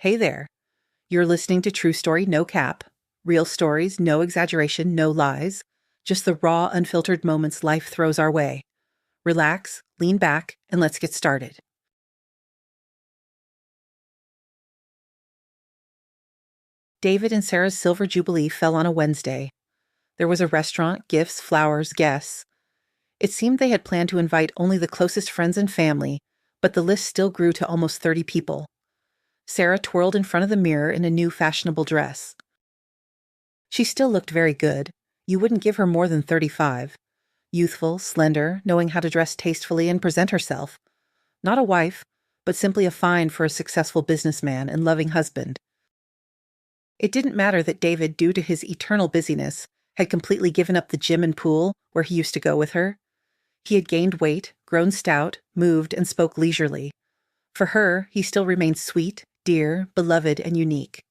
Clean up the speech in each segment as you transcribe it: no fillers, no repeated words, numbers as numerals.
Hey there. You're listening to True Story No Cap. Real stories, no exaggeration, no lies. Just the raw, unfiltered moments life throws our way. Relax, lean back, and let's get started. David and Sarah's silver jubilee fell on a Wednesday. There was a restaurant, gifts, flowers, guests. It seemed they had planned to invite only the closest friends and family, but the list still grew to almost 30 people. Sarah twirled in front of the mirror in a new fashionable dress. She still looked very good. You wouldn't give her more than 35. Youthful, slender, knowing how to dress tastefully and present herself. Not a wife, but simply a find for a successful businessman and loving husband. It didn't matter that David, due to his eternal busyness, had completely given up the gym and pool where he used to go with her. He had gained weight, grown stout, moved, and spoke leisurely. For her, he still remained sweet, dear, beloved, and unique.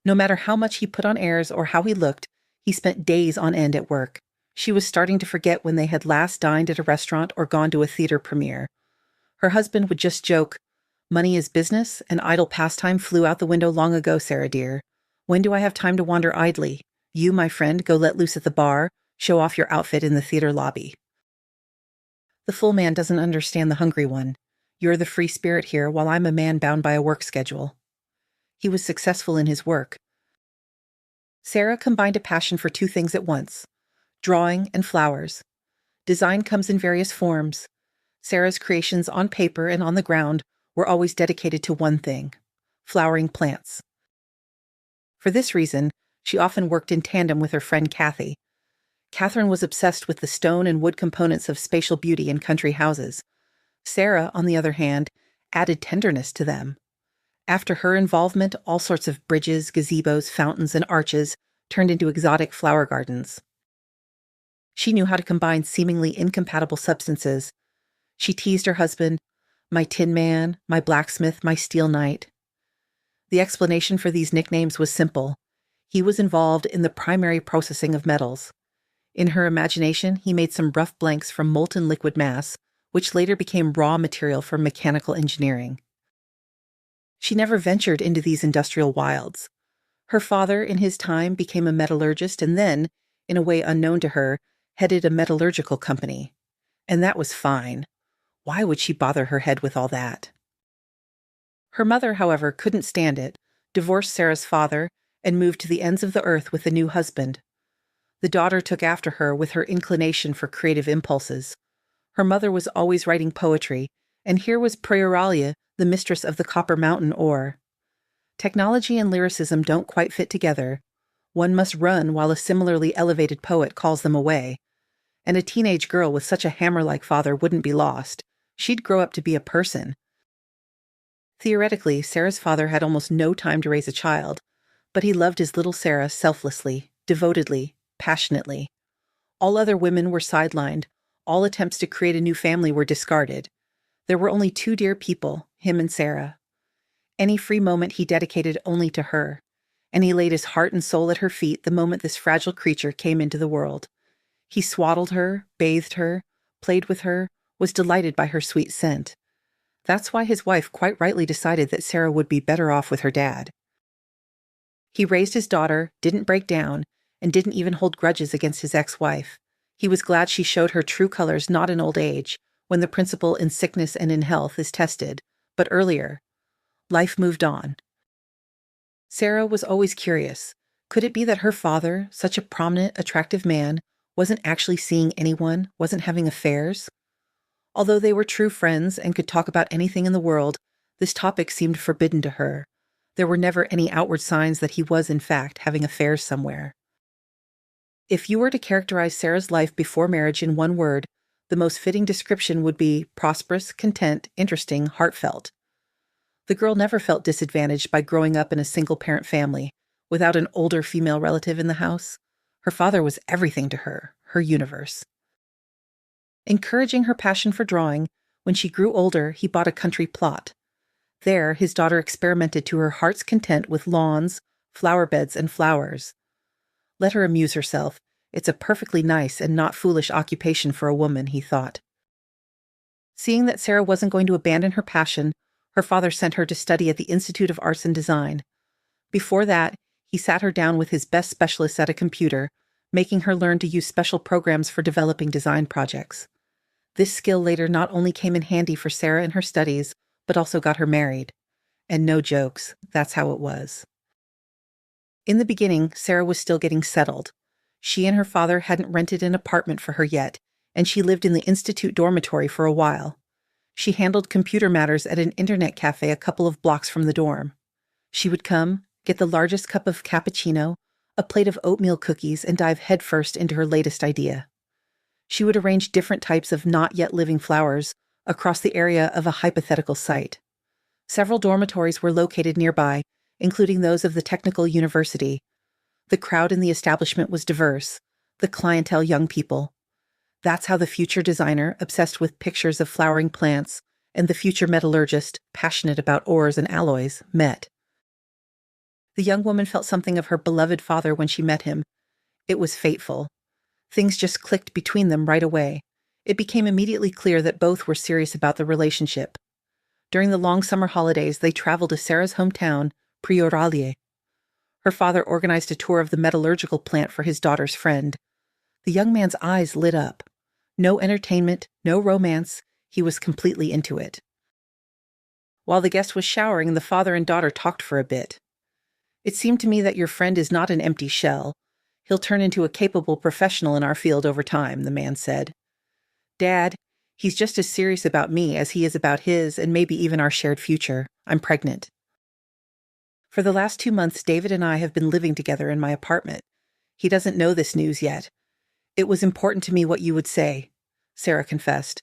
No matter how much he put on airs or how he looked, he spent days on end at work. She was starting to forget when they had last dined at a restaurant or gone to a theater premiere. Her husband would just joke, "Money is business, and idle pastime flew out the window long ago, Sarah dear. When do I have time to wander idly? You, my friend, go let loose at the bar, show off your outfit in the theater lobby." The full man doesn't understand the hungry one. You're the free spirit here, while I'm a man bound by a work schedule. He was successful in his work. Sarah combined a passion for two things at once: drawing and flowers. Design comes in various forms. Sarah's creations on paper and on the ground were always dedicated to one thing: flowering plants. For this reason, she often worked in tandem with her friend Kathy. Catherine was obsessed with the stone and wood components of spatial beauty in country houses. Sarah, on the other hand, added tenderness to them. After her involvement, all sorts of bridges, gazebos, fountains, and arches turned into exotic flower gardens. She knew how to combine seemingly incompatible substances. She teased her husband, "My tin man, my blacksmith, my steel knight." The explanation for these nicknames was simple. He was involved in the primary processing of metals. In her imagination, he made some rough blanks from molten liquid mass, which later became raw material for mechanical engineering. She never ventured into these industrial wilds. Her father, in his time, became a metallurgist and then, in a way unknown to her, headed a metallurgical company. And that was fine. Why would she bother her head with all that? Her mother, however, couldn't stand it, divorced Sarah's father, and moved to the ends of the earth with a new husband. The daughter took after her with her inclination for creative impulses. Her mother was always writing poetry, and here was Praeuralia, the mistress of the Copper Mountain ore. Technology and lyricism don't quite fit together. One must run while a similarly elevated poet calls them away. And a teenage girl with such a hammer-like father wouldn't be lost. She'd grow up to be a person. Theoretically, Sarah's father had almost no time to raise a child, but he loved his little Sarah selflessly, devotedly, passionately. All other women were sidelined. All attempts to create a new family were discarded. There were only two dear people, him and Sarah. Any free moment he dedicated only to her, and he laid his heart and soul at her feet the moment this fragile creature came into the world. He swaddled her, bathed her, played with her, was delighted by her sweet scent. That's why his wife quite rightly decided that Sarah would be better off with her dad. He raised his daughter, didn't break down, and didn't even hold grudges against his ex-wife. He was glad she showed her true colors not in old age, when the principle in sickness and in health is tested, but earlier. Life moved on. Sarah was always curious. Could it be that her father, such a prominent, attractive man, wasn't actually seeing anyone, wasn't having affairs? Although they were true friends and could talk about anything in the world, this topic seemed forbidden to her. There were never any outward signs that he was, in fact, having affairs somewhere. If you were to characterize Sarah's life before marriage in one word, the most fitting description would be prosperous, content, interesting, heartfelt. The girl never felt disadvantaged by growing up in a single-parent family, without an older female relative in the house. Her father was everything to her, her universe. Encouraging her passion for drawing, when she grew older, he bought a country plot. There, his daughter experimented to her heart's content with lawns, flower beds, and flowers. Let her amuse herself. It's a perfectly nice and not foolish occupation for a woman, he thought. Seeing that Sarah wasn't going to abandon her passion, Her father sent her to study at the Institute of Arts and Design. Before that, he sat her down with his best specialists at a computer, making her learn to use special programs for developing design projects. This skill later not only came in handy for Sarah in her studies, but also got her married. And no jokes, that's how it was. In the beginning, Sarah was still getting settled. She and her father hadn't rented an apartment for her yet, and she lived in the Institute dormitory for a while. She handled computer matters at an internet cafe a couple of blocks from the dorm. She would come, get the largest cup of cappuccino, a plate of oatmeal cookies, and dive headfirst into her latest idea. She would arrange different types of not yet living flowers across the area of a hypothetical site. Several dormitories were located nearby, including those of the Technical University. The crowd in the establishment was diverse, the clientele young people. That's how the future designer, obsessed with pictures of flowering plants, and the future metallurgist, passionate about ores and alloys, met. The young woman felt something of her beloved father when she met him. It was fateful. Things just clicked between them right away. It became immediately clear that both were serious about the relationship. During the long summer holidays, they traveled to Sarah's hometown, Prioralie. Her father organized a tour of the metallurgical plant for his daughter's friend. The young man's eyes lit up. No entertainment, no romance. He was completely into it. While the guest was showering, the father and daughter talked for a bit. "It seemed to me that your friend is not an empty shell. He'll turn into a capable professional in our field over time," the man said. "Dad, he's just as serious about me as he is about his and maybe even our shared future. I'm pregnant." "For the last 2 months, David and I have been living together in my apartment. He doesn't know this news yet. It was important to me what you would say," Sarah confessed.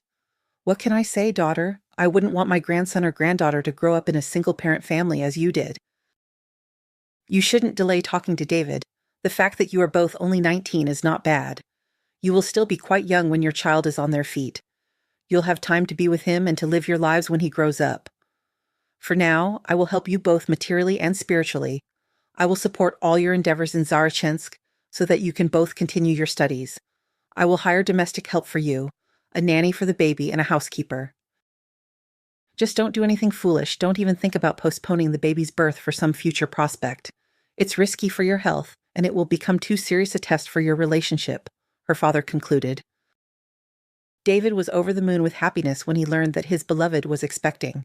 "What can I say, daughter? I wouldn't want my grandson or granddaughter to grow up in a single-parent family as you did. You shouldn't delay talking to David. The fact that you are both only 19 is not bad. You will still be quite young when your child is on their feet. You'll have time to be with him and to live your lives when he grows up. For now, I will help you both materially and spiritually. I will support all your endeavors in Zarachensk so that you can both continue your studies. I will hire domestic help for you, a nanny for the baby and a housekeeper. Just don't do anything foolish. Don't even think about postponing the baby's birth for some future prospect. It's risky for your health, and it will become too serious a test for your relationship," her father concluded. David was over the moon with happiness when he learned that his beloved was expecting.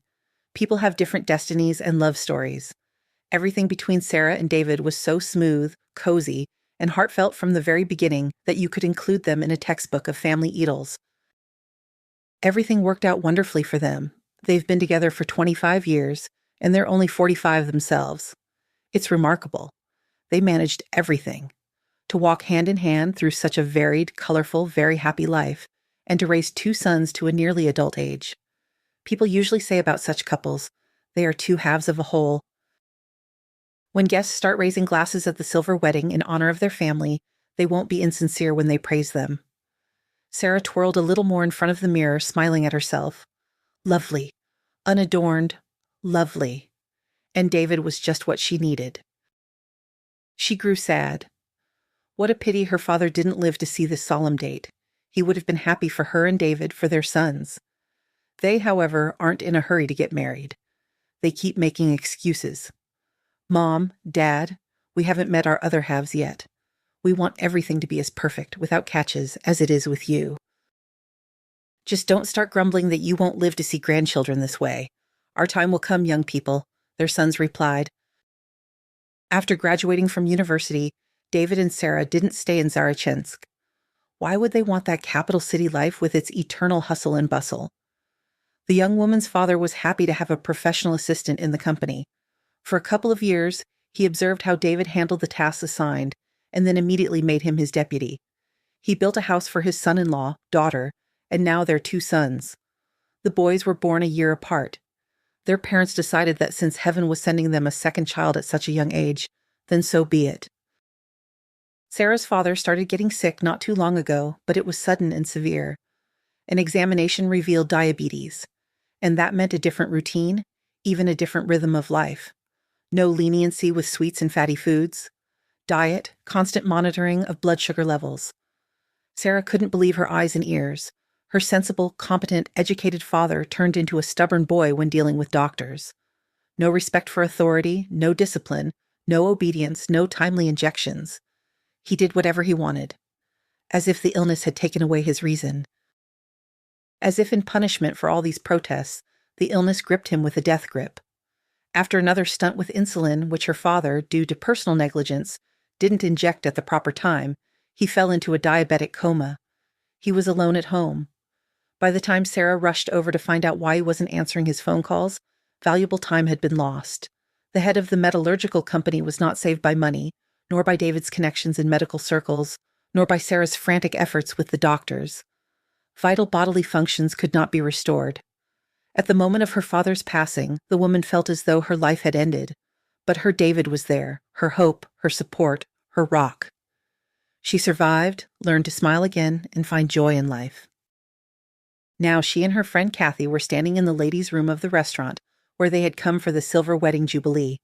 People have different destinies and love stories. Everything between Sarah and David was so smooth, cozy, and heartfelt from the very beginning that you could include them in a textbook of family idyls. Everything worked out wonderfully for them. They've been together for 25 years, and they're only 45 themselves. It's remarkable. They managed everything. To walk hand in hand through such a varied, colorful, very happy life, and to raise 2 sons to a nearly adult age. People usually say about such couples, they are 2 halves of a whole. When guests start raising glasses at the silver wedding in honor of their family, they won't be insincere when they praise them. Sarah twirled a little more in front of the mirror, smiling at herself. Lovely. Unadorned. Lovely. And David was just what she needed. She grew sad. What a pity her father didn't live to see this solemn date. He would have been happy for her and David, for their sons. They, however, aren't in a hurry to get married. They keep making excuses. "Mom, Dad, we haven't met our other halves yet. We want everything to be as perfect, without catches, as it is with you. Just don't start grumbling that you won't live to see grandchildren this way. Our time will come, young people," their sons replied. After graduating from university, David and Sarah didn't stay in Zarachensk. Why would they want that capital city life with its eternal hustle and bustle? The young woman's father was happy to have a professional assistant in the company. For a couple of years, he observed how David handled the tasks assigned, and then immediately made him his deputy. He built a house for his son-in-law, daughter, and now their 2 sons. The boys were born a year apart. Their parents decided that since heaven was sending them a second child at such a young age, then so be it. Sarah's father started getting sick not too long ago, but it was sudden and severe. An examination revealed diabetes, and that meant a different routine, even a different rhythm of life. No leniency with sweets and fatty foods. Diet, constant monitoring of blood sugar levels. Sarah couldn't believe her eyes and ears. Her sensible, competent, educated father turned into a stubborn boy when dealing with doctors. No respect for authority, no discipline, no obedience, no timely injections. He did whatever he wanted, as if the illness had taken away his reason. As if in punishment for all these protests, the illness gripped him with a death grip. After another stunt with insulin, which her father, due to personal negligence, didn't inject at the proper time, he fell into a diabetic coma. He was alone at home. By the time Sarah rushed over to find out why he wasn't answering his phone calls, valuable time had been lost. The head of the metallurgical company was not saved by money, nor by David's connections in medical circles, nor by Sarah's frantic efforts with the doctors. Vital bodily functions could not be restored. At the moment of her father's passing, the woman felt as though her life had ended. But her David was there, her hope, her support, her rock. She survived, learned to smile again, and find joy in life. Now she and her friend Kathy were standing in the ladies' room of the restaurant, where they had come for the silver wedding jubilee.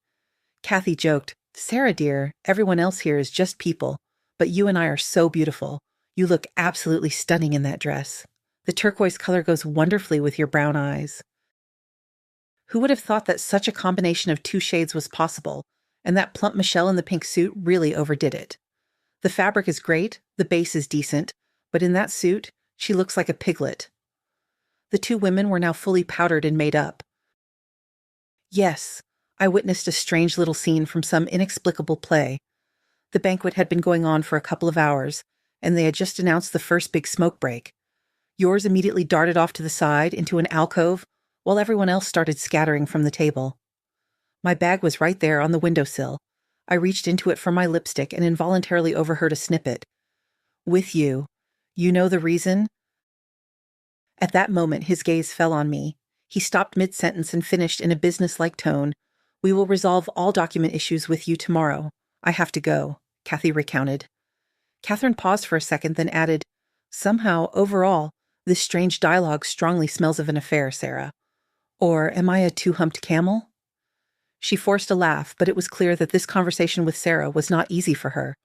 Kathy joked, "Sarah, dear, everyone else here is just people, but you and I are so beautiful. You look absolutely stunning in that dress. The turquoise color goes wonderfully with your brown eyes." Who would have thought that such a combination of two shades was possible, and that plump Michelle in the pink suit really overdid it. The fabric is great, the base is decent, but in that suit, she looks like a piglet. The two women were now fully powdered and made up. Yes, I witnessed a strange little scene from some inexplicable play. The banquet had been going on for a couple of hours, and they had just announced the first big smoke break. Yours immediately darted off to the side into an alcove, while everyone else started scattering from the table. My bag was right there on the windowsill. I reached into it for my lipstick and involuntarily overheard a snippet. "With you. You know the reason?" At that moment, his gaze fell on me. He stopped mid-sentence and finished in a business-like tone. "We will resolve all document issues with you tomorrow. I have to go," Kathy recounted. Catherine paused for a second, then added, "Somehow, overall, this strange dialogue strongly smells of an affair, Sarah. Or am I a two-humped camel?" She forced a laugh, but it was clear that this conversation with Sarah was not easy for her.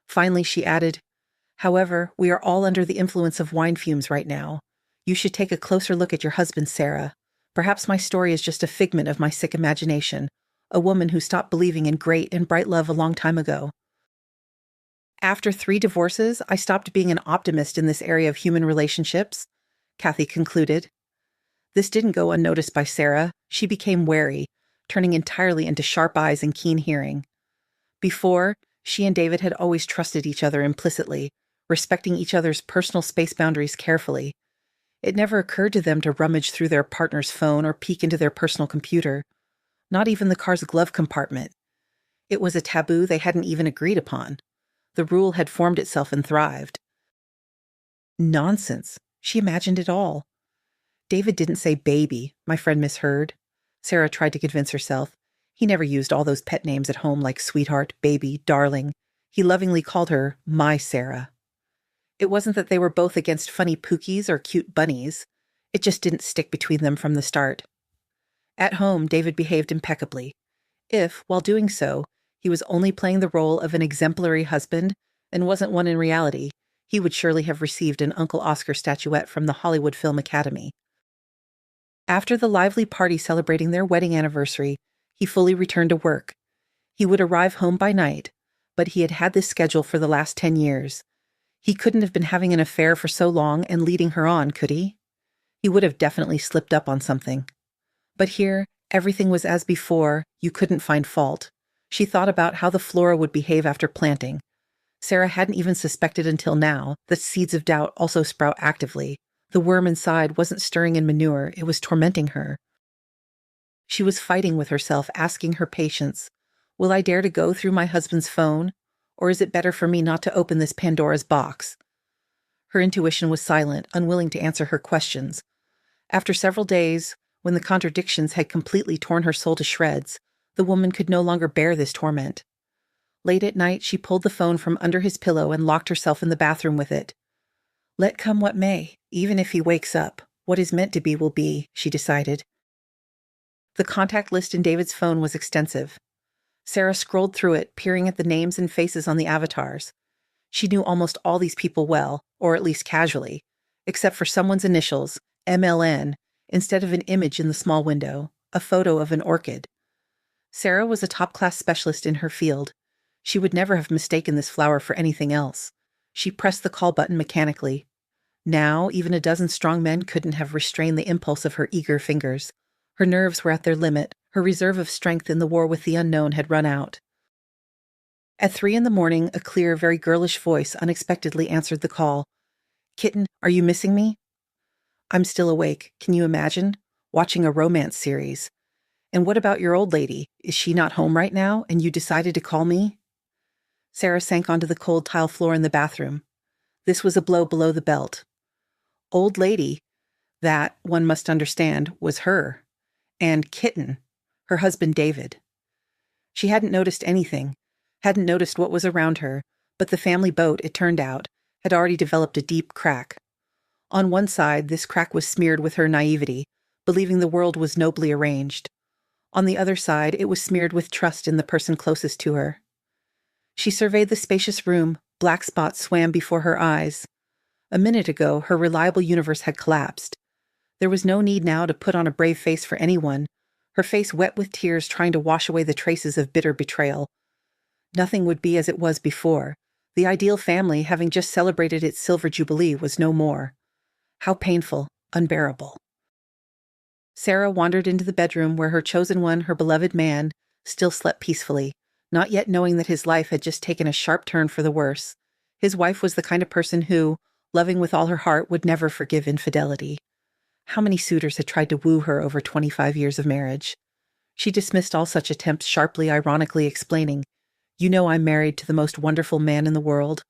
Finally, she added, "However, we are all under the influence of wine fumes right now. You should take a closer look at your husband, Sarah. Perhaps my story is just a figment of my sick imagination, a woman who stopped believing in great and bright love a long time ago. After 3 divorces, I stopped being an optimist in this area of human relationships," Kathy concluded. This didn't go unnoticed by Sarah. She became wary, turning entirely into sharp eyes and keen hearing. Before, she and David had always trusted each other implicitly, respecting each other's personal space boundaries carefully. It never occurred to them to rummage through their partner's phone or peek into their personal computer, not even the car's glove compartment. It was a taboo they hadn't even agreed upon. The rule had formed itself and thrived. Nonsense. She imagined it all. David didn't say baby, my friend misheard. Sarah tried to convince herself. He never used all those pet names at home like sweetheart, baby, darling. He lovingly called her my Sarah. It wasn't that they were both against funny pookies or cute bunnies. It just didn't stick between them from the start. At home, David behaved impeccably. If, while doing so, he was only playing the role of an exemplary husband and wasn't one in reality, he would surely have received an Uncle Oscar statuette from the Hollywood Film Academy. After the lively party celebrating their wedding anniversary, he fully returned to work. He would arrive home by night, but he had had this schedule for the last 10 years. He couldn't have been having an affair for so long and leading her on, could he? He would have definitely slipped up on something. But here, everything was as before. You couldn't find fault. She thought about how the flora would behave after planting. Sarah hadn't even suspected until now that seeds of doubt also sprout actively. The worm inside wasn't stirring in manure, it was tormenting her. She was fighting with herself, asking her patience, "Will I dare to go through my husband's phone? Or is it better for me not to open this Pandora's box?" Her intuition was silent, unwilling to answer her questions. After several days, when the contradictions had completely torn her soul to shreds, the woman could no longer bear this torment. Late at night, she pulled the phone from under his pillow and locked herself in the bathroom with it. Let come what may, even if he wakes up, what is meant to be will be, she decided. The contact list in David's phone was extensive. Sarah scrolled through it, peering at the names and faces on the avatars. She knew almost all these people well, or at least casually, except for someone's initials, MLN, instead of an image in the small window, a photo of an orchid. Sarah was a top-class specialist in her field. She would never have mistaken this flower for anything else. She pressed the call button mechanically. Now, even a dozen strong men couldn't have restrained the impulse of her eager fingers. Her nerves were at their limit. Her reserve of strength in the war with the unknown had run out. At 3 a.m, a clear, very girlish voice unexpectedly answered the call. "Kitten, are you missing me?" "I'm still awake. Can you imagine? Watching a romance series. And what about your old lady? Is she not home right now, and you decided to call me?" Sarah sank onto the cold tile floor in the bathroom. This was a blow below the belt. Old lady, that, one must understand, was her. And Kitten, her husband David. She hadn't noticed anything, hadn't noticed what was around her, but the family boat, it turned out, had already developed a deep crack. On one side, this crack was smeared with her naivety, believing the world was nobly arranged. On the other side, it was smeared with trust in the person closest to her. She surveyed the spacious room. Black spots swam before her eyes. A minute ago, her reliable universe had collapsed. There was no need now to put on a brave face for anyone, her face wet with tears trying to wash away the traces of bitter betrayal. Nothing would be as it was before. The ideal family, having just celebrated its silver jubilee, was no more. How painful, unbearable. Sarah wandered into the bedroom where her chosen one, her beloved man, still slept peacefully, not yet knowing that his life had just taken a sharp turn for the worse. His wife was the kind of person who, loving with all her heart, would never forgive infidelity. How many suitors had tried to woo her over 25 years of marriage? She dismissed all such attempts sharply, ironically explaining, "You know I'm married to the most wonderful man in the world.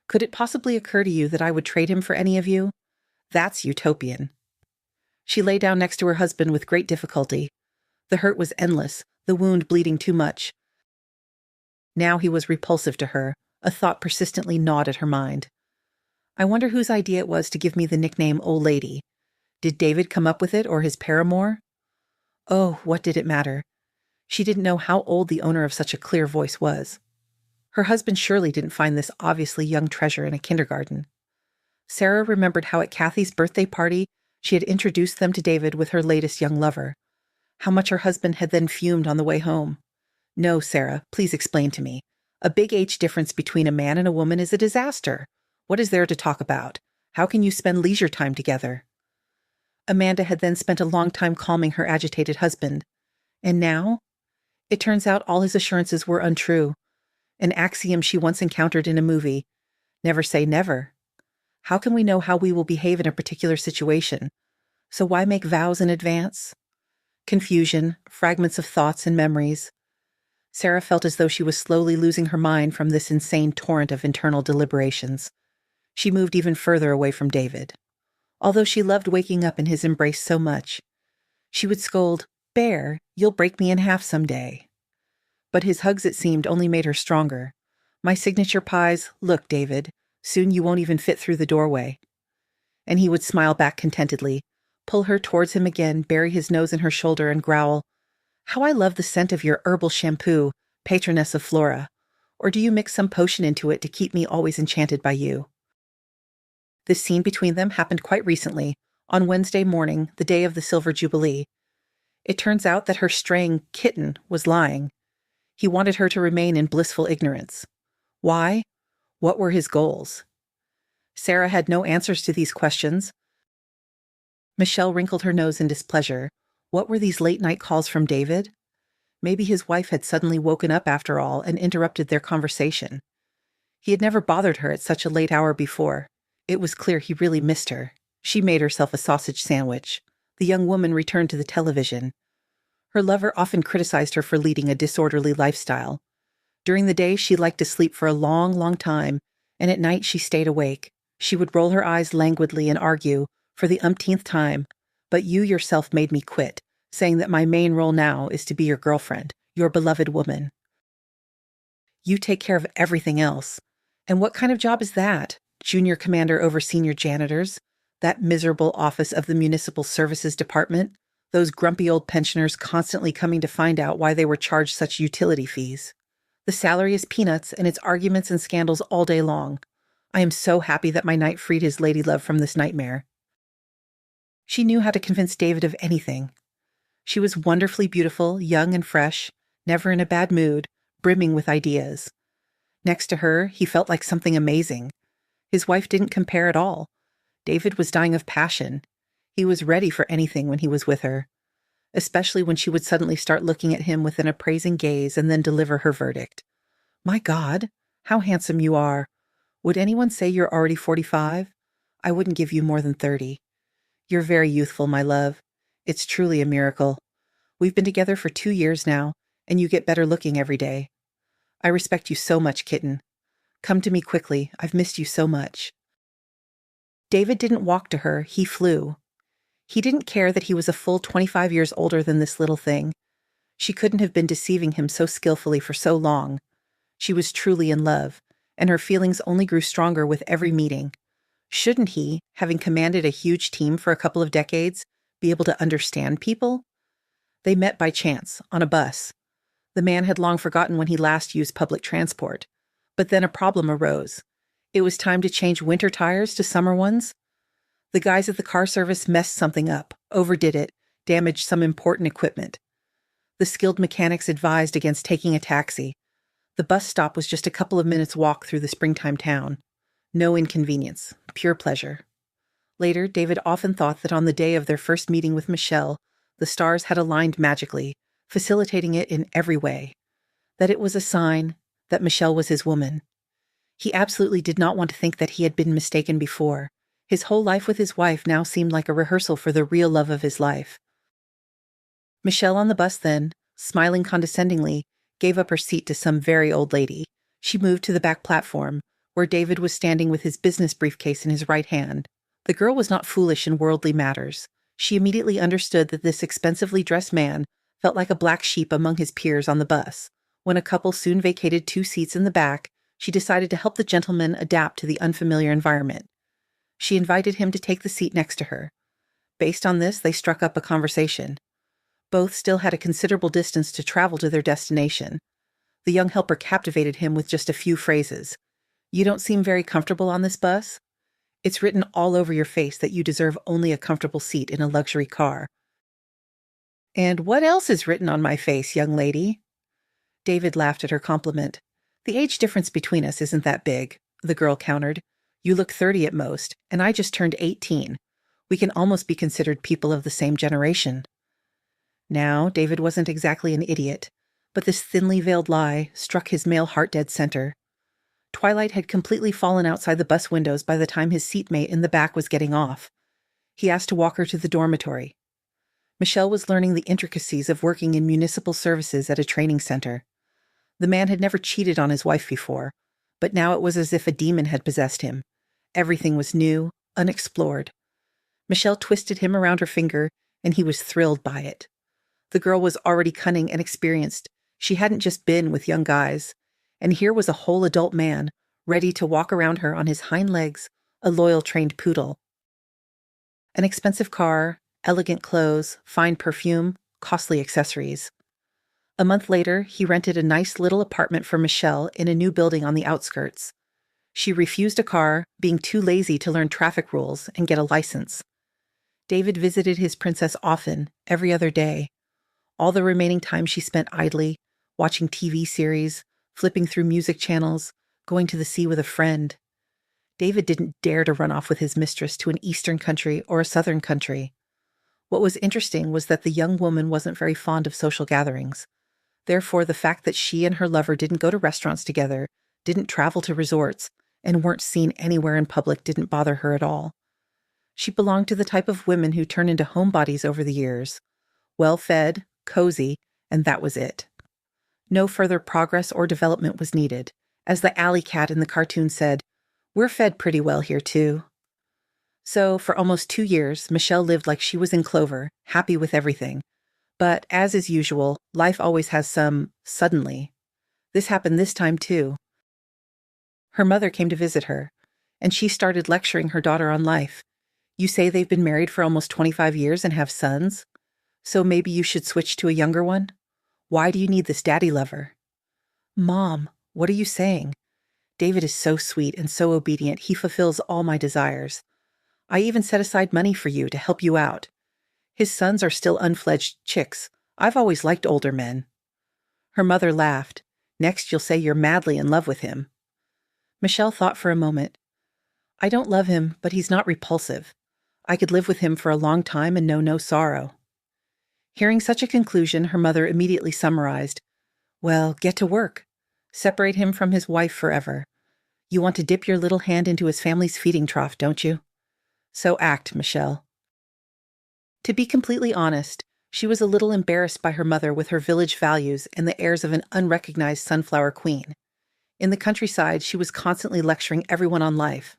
Could it possibly occur to you that I would trade him for any of you? That's utopian." She lay down next to her husband with great difficulty. The hurt was endless, the wound bleeding too much. Now he was repulsive to her. A thought persistently gnawed at her mind. I wonder whose idea it was to give me the nickname Old Lady. Did David come up with it, or his paramour? Oh, what did it matter? She didn't know how old the owner of such a clear voice was. Her husband surely didn't find this obviously young treasure in a kindergarten. Sarah remembered how at Kathy's birthday party she had introduced them to David with her latest young lover. How much her husband had then fumed on the way home. "No, Sarah, please explain to me. A big age difference between a man and a woman is a disaster. What is there to talk about? How can you spend leisure time together?" Amanda had then spent a long time calming her agitated husband. And now? It turns out all his assurances were untrue. An axiom she once encountered in a movie. Never say never. How can we know how we will behave in a particular situation? So why make vows in advance? Confusion, fragments of thoughts and memories. Sarah felt as though she was slowly losing her mind from this insane torrent of internal deliberations. She moved even further away from David. Although she loved waking up in his embrace so much, she would scold, "Bear, you'll break me in half someday." But his hugs, it seemed, only made her stronger. "My signature pies, look, David, soon you won't even fit through the doorway." And he would smile back contentedly, pull her towards him again, bury his nose in her shoulder, and growl, "How I love the scent of your herbal shampoo, patroness of Flora. Or do you mix some potion into it to keep me always enchanted by you?" This scene between them happened quite recently, on Wednesday morning, the day of the Silver Jubilee. It turns out that her straying kitten was lying. He wanted her to remain in blissful ignorance. Why? What were his goals? Sarah had no answers to these questions. Michelle wrinkled her nose in displeasure. What were these late-night calls from David? Maybe his wife had suddenly woken up after all and interrupted their conversation. He had never bothered her at such a late hour before. It was clear he really missed her. She made herself a sausage sandwich. The young woman returned to the television. Her lover often criticized her for leading a disorderly lifestyle. During the day, she liked to sleep for a long, long time, and at night she stayed awake. She would roll her eyes languidly and argue, for the umpteenth time, "But you yourself made me quit, saying that my main role now is to be your girlfriend, your beloved woman. You take care of everything else. And what kind of job is that? Junior commander over senior janitors? That miserable office of the Municipal Services Department? Those grumpy old pensioners constantly coming to find out why they were charged such utility fees. The salary is peanuts, and it's arguments and scandals all day long. I am so happy that my knight freed his lady love from this nightmare. She knew how to convince David of anything. She was wonderfully beautiful, young and fresh, never in a bad mood, brimming with ideas. Next to her, he felt like something amazing. His wife didn't compare at all. David was dying of passion. He was ready for anything when he was with her, especially when she would suddenly start looking at him with an appraising gaze and then deliver her verdict. My God, how handsome you are. Would anyone say you're already 45? I wouldn't give you more than 30. You're very youthful, my love. It's truly a miracle. We've been together for 2 years now, and you get better looking every day. I respect you so much, kitten. Come to me quickly. I've missed you so much. David didn't walk to her, he flew. He didn't care that he was a full 25 years older than this little thing. She couldn't have been deceiving him so skillfully for so long. She was truly in love, and her feelings only grew stronger with every meeting. Shouldn't he, having commanded a huge team for a couple of decades, be able to understand people? They met by chance, on a bus. The man had long forgotten when he last used public transport. But then a problem arose. It was time to change winter tires to summer ones. The guys at the car service messed something up, overdid it, damaged some important equipment. The skilled mechanics advised against taking a taxi. The bus stop was just a couple of minutes' walk through the springtime town. No inconvenience, pure pleasure. Later, David often thought that on the day of their first meeting with Michelle, the stars had aligned magically, facilitating it in every way. That it was a sign that Michelle was his woman. He absolutely did not want to think that he had been mistaken before. His whole life with his wife now seemed like a rehearsal for the real love of his life. Michelle on the bus then, smiling condescendingly, gave up her seat to some very old lady. She moved to the back platform, where David was standing with his business briefcase in his right hand. The girl was not foolish in worldly matters. She immediately understood that this expensively dressed man felt like a black sheep among his peers on the bus. When a couple soon vacated 2 seats in the back, she decided to help the gentleman adapt to the unfamiliar environment. She invited him to take the seat next to her. Based on this, they struck up a conversation. Both still had a considerable distance to travel to their destination. The young helper captivated him with just a few phrases. You don't seem very comfortable on this bus? It's written all over your face that you deserve only a comfortable seat in a luxury car. And what else is written on my face, young lady? David laughed at her compliment. The age difference between us isn't that big, the girl countered. You look 30 at most, and I just turned 18. We can almost be considered people of the same generation. Now, David wasn't exactly an idiot, but this thinly veiled lie struck his male heart dead center. Twilight had completely fallen outside the bus windows by the time his seatmate in the back was getting off. He asked to walk her to the dormitory. Michelle was learning the intricacies of working in municipal services at a training center. The man had never cheated on his wife before, but now it was as if a demon had possessed him. Everything was new, unexplored. Michelle twisted him around her finger, and he was thrilled by it. The girl was already cunning and experienced. She hadn't just been with young guys. And here was a whole adult man, ready to walk around her on his hind legs, a loyal trained poodle. An expensive car, elegant clothes, fine perfume, costly accessories. A month later, he rented a nice little apartment for Michelle in a new building on the outskirts. She refused a car, being too lazy to learn traffic rules and get a license. David visited his princess often, every other day. All the remaining time she spent idly, watching TV series, flipping through music channels, going to the sea with a friend. David didn't dare to run off with his mistress to an eastern country or a southern country. What was interesting was that the young woman wasn't very fond of social gatherings. Therefore, the fact that she and her lover didn't go to restaurants together, didn't travel to resorts, and weren't seen anywhere in public didn't bother her at all. She belonged to the type of women who turn into homebodies over the years. Well-fed, cozy, and that was it. No further progress or development was needed. As the alley cat in the cartoon said, "We're fed pretty well here, too." So, for almost 2 years, Michelle lived like she was in clover, happy with everything. But, as is usual, life always has some suddenly. This happened this time, too. Her mother came to visit her, and she started lecturing her daughter on life. You say they've been married for almost 25 years and have sons? So maybe you should switch to a younger one? Why do you need this daddy lover? Mom, what are you saying? David is so sweet and so obedient, he fulfills all my desires. I even set aside money for you to help you out. His sons are still unfledged chicks. I've always liked older men." Her mother laughed. "Next you'll say you're madly in love with him." Michelle thought for a moment. "I don't love him, but he's not repulsive. I could live with him for a long time and know no sorrow." Hearing such a conclusion, her mother immediately summarized, "Well, get to work. Separate him from his wife forever. You want to dip your little hand into his family's feeding trough, don't you? So act, Michelle." To be completely honest, she was a little embarrassed by her mother with her village values and the airs of an unrecognized sunflower queen. In the countryside, she was constantly lecturing everyone on life.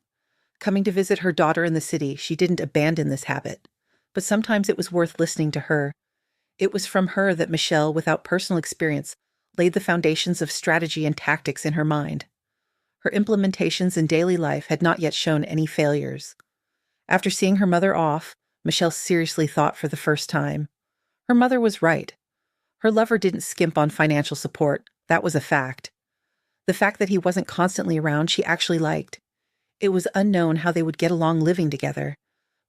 Coming to visit her daughter in the city, she didn't abandon this habit. But sometimes it was worth listening to her. It was from her that Michelle, without personal experience, laid the foundations of strategy and tactics in her mind. Her implementations in daily life had not yet shown any failures. After seeing her mother off, Michelle seriously thought for the first time. Her mother was right. Her lover didn't skimp on financial support. That was a fact. The fact that he wasn't constantly around she actually liked. It was unknown how they would get along living together.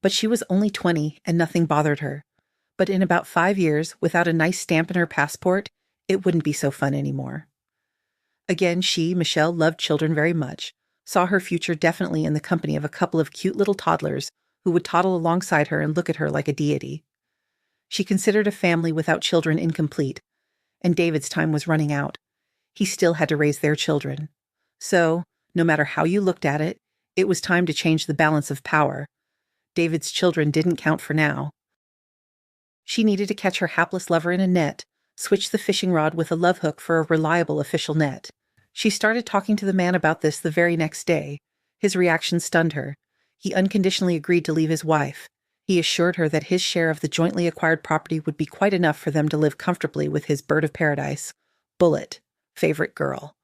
But she was only 20 and nothing bothered her. But in about 5 years, without a nice stamp in her passport, it wouldn't be so fun anymore. Again, she, Michelle, loved children very much, saw her future definitely in the company of a couple of cute little toddlers who would toddle alongside her and look at her like a deity. She considered a family without children incomplete, and David's time was running out. He still had to raise their children. So, no matter how you looked at it, it was time to change the balance of power. David's children didn't count for now. She needed to catch her hapless lover in a net, switch the fishing rod with a love hook for a reliable official net. She started talking to the man about this the very next day. His reaction stunned her. He unconditionally agreed to leave his wife. He assured her that his share of the jointly acquired property would be quite enough for them to live comfortably with his bird of paradise, Bullet, favorite girl.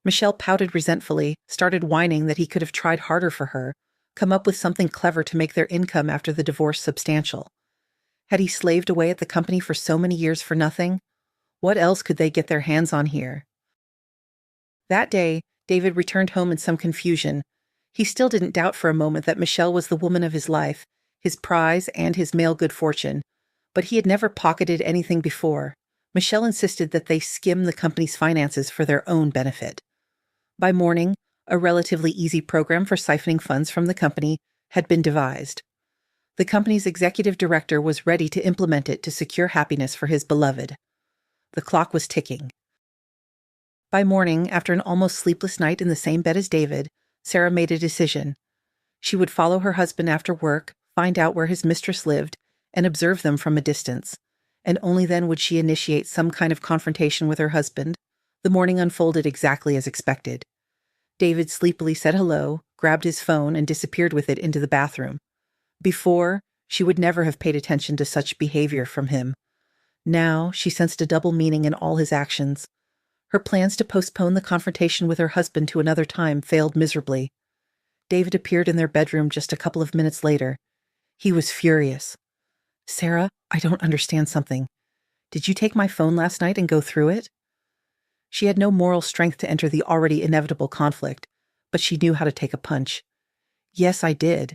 Michelle pouted resentfully, started whining that he could have tried harder for her, come up with something clever to make their income after the divorce substantial. Had he slaved away at the company for so many years for nothing? What else could they get their hands on here? That day, David returned home in some confusion. He still didn't doubt for a moment that Michelle was the woman of his life, his prize and his male good fortune, but he had never pocketed anything before. Michelle insisted that they skim the company's finances for their own benefit. By morning, a relatively easy program for siphoning funds from the company had been devised. The company's executive director was ready to implement it to secure happiness for his beloved. The clock was ticking. By morning, after an almost sleepless night in the same bed as David, Sarah made a decision. She would follow her husband after work, find out where his mistress lived, and observe them from a distance. And only then would she initiate some kind of confrontation with her husband. The morning unfolded exactly as expected. David sleepily said hello, grabbed his phone, and disappeared with it into the bathroom. Before, she would never have paid attention to such behavior from him. Now, she sensed a double meaning in all his actions. Her plans to postpone the confrontation with her husband to another time failed miserably. David appeared in their bedroom just a couple of minutes later. He was furious. "Sarah, I don't understand something. Did you take my phone last night and go through it?" She had no moral strength to enter the already inevitable conflict, but she knew how to take a punch. "Yes, I did.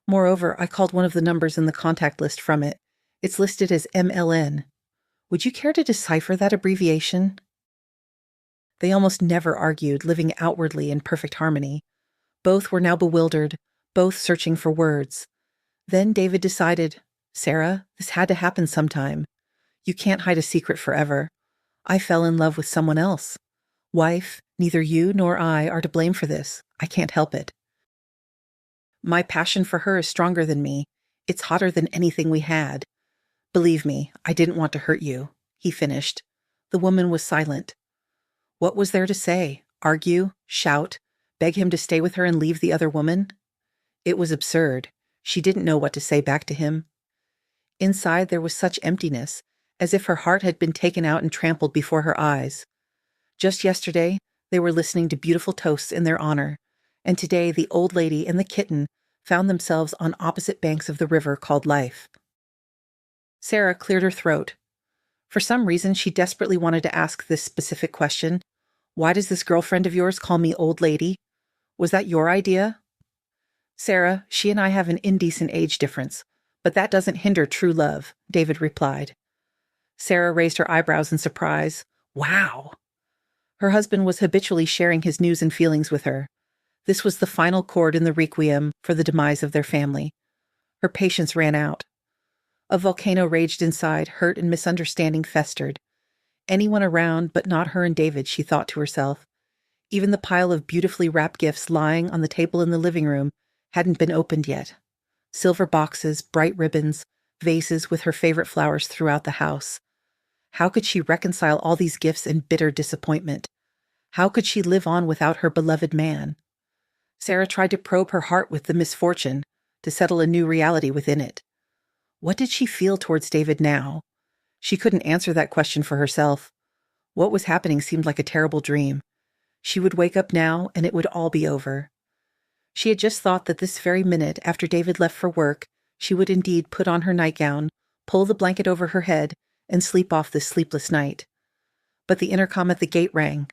Moreover, I called one of the numbers in the contact list from it. It's listed as MLN. Would you care to decipher that abbreviation?" They almost never argued, living outwardly in perfect harmony. Both were now bewildered, both searching for words. Then David decided, "Sarah, this had to happen sometime. You can't hide a secret forever. I fell in love with someone else. Wife, neither you nor I are to blame for this. I can't help it. My passion for her is stronger than me. It's hotter than anything we had. Believe me, I didn't want to hurt you," he finished. The woman was silent. What was there to say? Argue? Shout? Beg him to stay with her and leave the other woman? It was absurd. She didn't know what to say back to him. Inside there was such emptiness, as if her heart had been taken out and trampled before her eyes. Just yesterday, they were listening to beautiful toasts in their honor, and today the old lady and the kitten found themselves on opposite banks of the river called life. Sarah cleared her throat. For some reason, she desperately wanted to ask this specific question. Why does this girlfriend of yours call me old lady? Was that your idea? Sarah, she and I have an indecent age difference, but that doesn't hinder true love, David replied. Sarah raised her eyebrows in surprise. Wow! Her husband was habitually sharing his news and feelings with her. This was the final chord in the requiem for the demise of their family. Her patience ran out. A volcano raged inside, hurt and misunderstanding festered. Anyone around but not her and David, she thought to herself. Even the pile of beautifully wrapped gifts lying on the table in the living room hadn't been opened yet. Silver boxes, bright ribbons, vases with her favorite flowers throughout the house. How could she reconcile all these gifts in bitter disappointment? How could she live on without her beloved man? Sarah tried to probe her heart with the misfortune, to settle a new reality within it. What did she feel towards David now? She couldn't answer that question for herself. What was happening seemed like a terrible dream. She would wake up now, and it would all be over. She had just thought that this very minute, after David left for work, she would indeed put on her nightgown, pull the blanket over her head, and sleep off this sleepless night. But the intercom at the gate rang.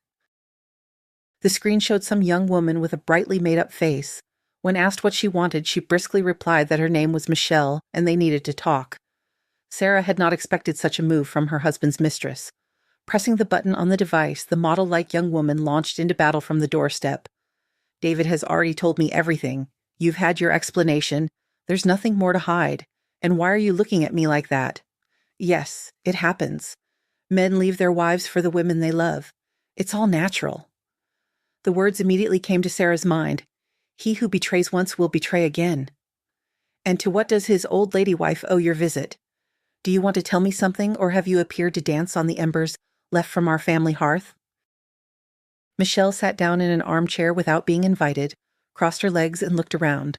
The screen showed some young woman with a brightly made-up face. When asked what she wanted, she briskly replied that her name was Michelle, and they needed to talk. Sarah had not expected such a move from her husband's mistress. Pressing the button on the device, the model-like young woman launched into battle from the doorstep. David has already told me everything. You've had your explanation. There's nothing more to hide. And why are you looking at me like that? Yes, it happens. Men leave their wives for the women they love. It's all natural. The words immediately came to Sarah's mind. He who betrays once will betray again. And to what does his old lady wife owe your visit? Do you want to tell me something, or have you appeared to dance on the embers left from our family hearth? Michelle sat down in an armchair without being invited, crossed her legs and looked around.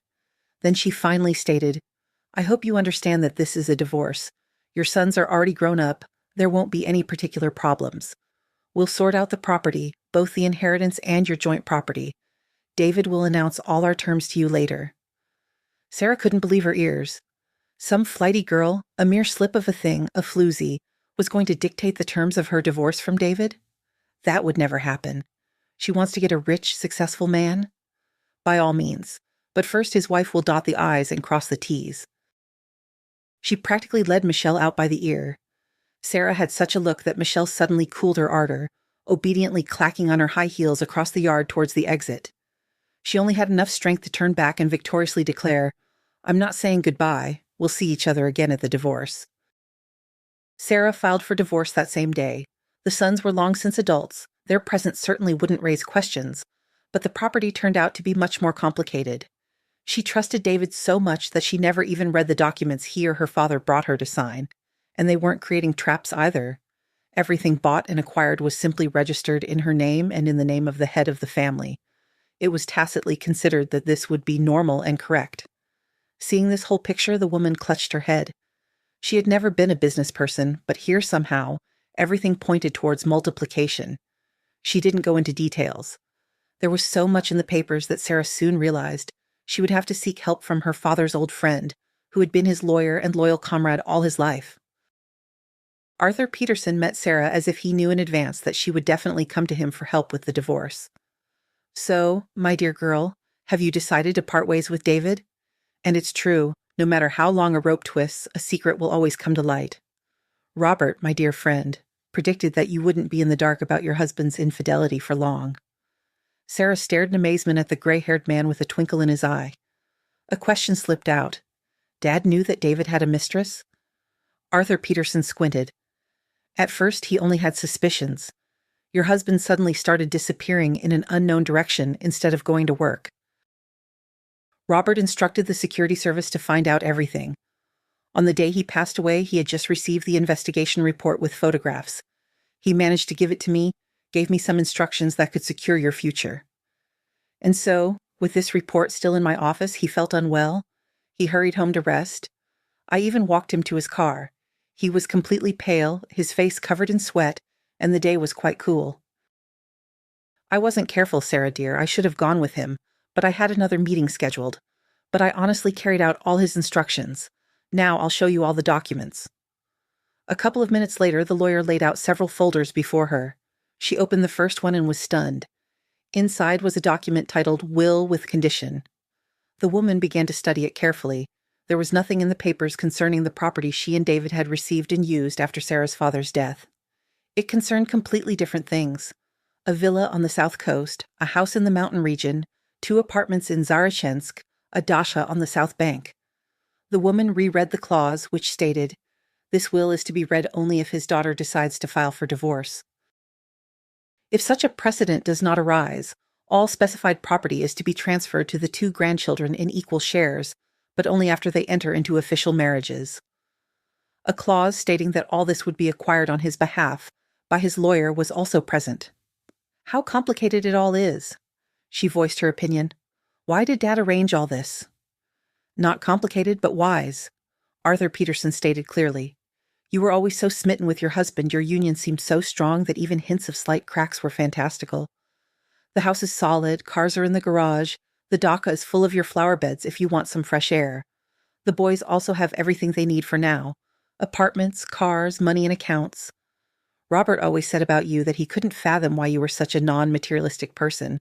Then she finally stated, I hope you understand that this is a divorce. Your sons are already grown up. There won't be any particular problems. We'll sort out the property, both the inheritance and your joint property. David will announce all our terms to you later. Sarah couldn't believe her ears. Some flighty girl, a mere slip of a thing, a floozy, was going to dictate the terms of her divorce from David? That would never happen. She wants to get a rich, successful man? By all means. But first his wife will dot the I's and cross the T's. She practically led Michelle out by the ear. Sarah had such a look that Michelle suddenly cooled her ardor, obediently clacking on her high heels across the yard towards the exit. She only had enough strength to turn back and victoriously declare, I'm not saying goodbye. We'll see each other again at the divorce. Sarah filed for divorce that same day. The sons were long since adults. Their presence certainly wouldn't raise questions, but the property turned out to be much more complicated. She trusted David so much that she never even read the documents he or her father brought her to sign, and they weren't creating traps either. Everything bought and acquired was simply registered in her name and in the name of the head of the family. It was tacitly considered that this would be normal and correct. Seeing this whole picture, the woman clutched her head. She had never been a business person, but here somehow, everything pointed towards multiplication. She didn't go into details. There was so much in the papers that Sarah soon realized she would have to seek help from her father's old friend, who had been his lawyer and loyal comrade all his life. Arthur Peterson met Sarah as if he knew in advance that she would definitely come to him for help with the divorce. So, my dear girl, have you decided to part ways with David? And it's true, no matter how long a rope twists, a secret will always come to light. Robert, my dear friend, predicted that you wouldn't be in the dark about your husband's infidelity for long. Sarah stared in amazement at the gray-haired man with a twinkle in his eye. A question slipped out. Dad knew that David had a mistress? Arthur Peterson squinted. At first, he only had suspicions. Your husband suddenly started disappearing in an unknown direction instead of going to work. Robert instructed the security service to find out everything. On the day he passed away, he had just received the investigation report with photographs. He managed to give it to me, gave me some instructions that could secure your future. And so, with this report still in my office, he felt unwell. He hurried home to rest. I even walked him to his car. He was completely pale, his face covered in sweat, and the day was quite cool. I wasn't careful, Sarah dear. I should have gone with him, but I had another meeting scheduled. But I honestly carried out all his instructions. Now I'll show you all the documents. A couple of minutes later, the lawyer laid out several folders before her. She opened the first one and was stunned. Inside was a document titled Will with Condition. The woman began to study it carefully. There was nothing in the papers concerning the property she and David had received and used after Sarah's father's death. It concerned completely different things. A villa on the south coast, a house in the mountain region, 2 apartments in Zarechensk, a dacha on the south bank. The woman reread the clause, which stated, "This will is to be read only if his daughter decides to file for divorce." If such a precedent does not arise, all specified property is to be transferred to the 2 grandchildren in equal shares, but only after they enter into official marriages. A clause stating that all this would be acquired on his behalf by his lawyer was also present. How complicated it all is. She voiced her opinion. Why did Dad arrange all this? Not complicated, but wise. Arthur Peterson stated clearly. You were always so smitten with your husband, your union seemed so strong that even hints of slight cracks were fantastical. The house is solid, cars are in the garage, the dacha is full of your flower beds if you want some fresh air. The boys also have everything they need for now. Apartments, cars, money and accounts. Robert always said about you that he couldn't fathom why you were such a non-materialistic person.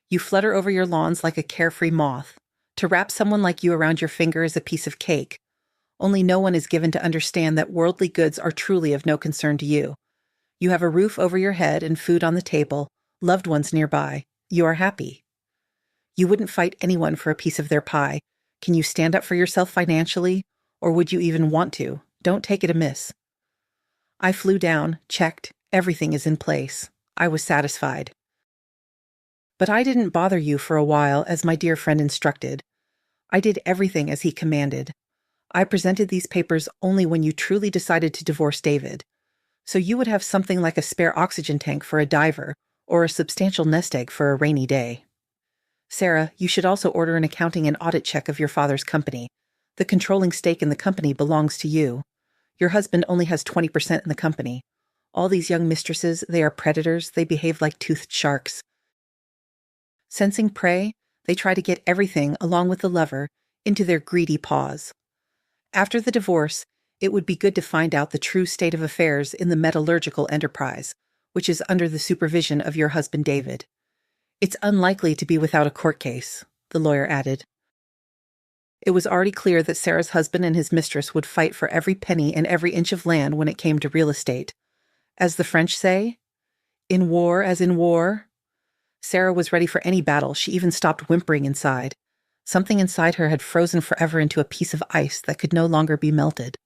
You flutter over your lawns like a carefree moth. To wrap someone like you around your finger is a piece of cake. Only no one is given to understand that worldly goods are truly of no concern to you. You have a roof over your head and food on the table, loved ones nearby. You are happy. You wouldn't fight anyone for a piece of their pie. Can you stand up for yourself financially? Or would you even want to? Don't take it amiss. I flew down, checked, everything is in place. I was satisfied. But I didn't bother you for a while, as my dear friend instructed. I did everything as he commanded. I presented these papers only when you truly decided to divorce David. So you would have something like a spare oxygen tank for a diver, or a substantial nest egg for a rainy day. Sarah, you should also order an accounting and audit check of your father's company. The controlling stake in the company belongs to you. Your husband only has 20% in the company. All these young mistresses, they are predators, they behave like toothed sharks. Sensing prey, they try to get everything, along with the lover, into their greedy paws. After the divorce, it would be good to find out the true state of affairs in the metallurgical enterprise, which is under the supervision of your husband David. It's unlikely to be without a court case, the lawyer added. It was already clear that Sarah's husband and his mistress would fight for every penny and every inch of land when it came to real estate. As the French say, in war as in war. Sarah was ready for any battle. She even stopped whimpering inside. Something inside her had frozen forever into a piece of ice that could no longer be melted.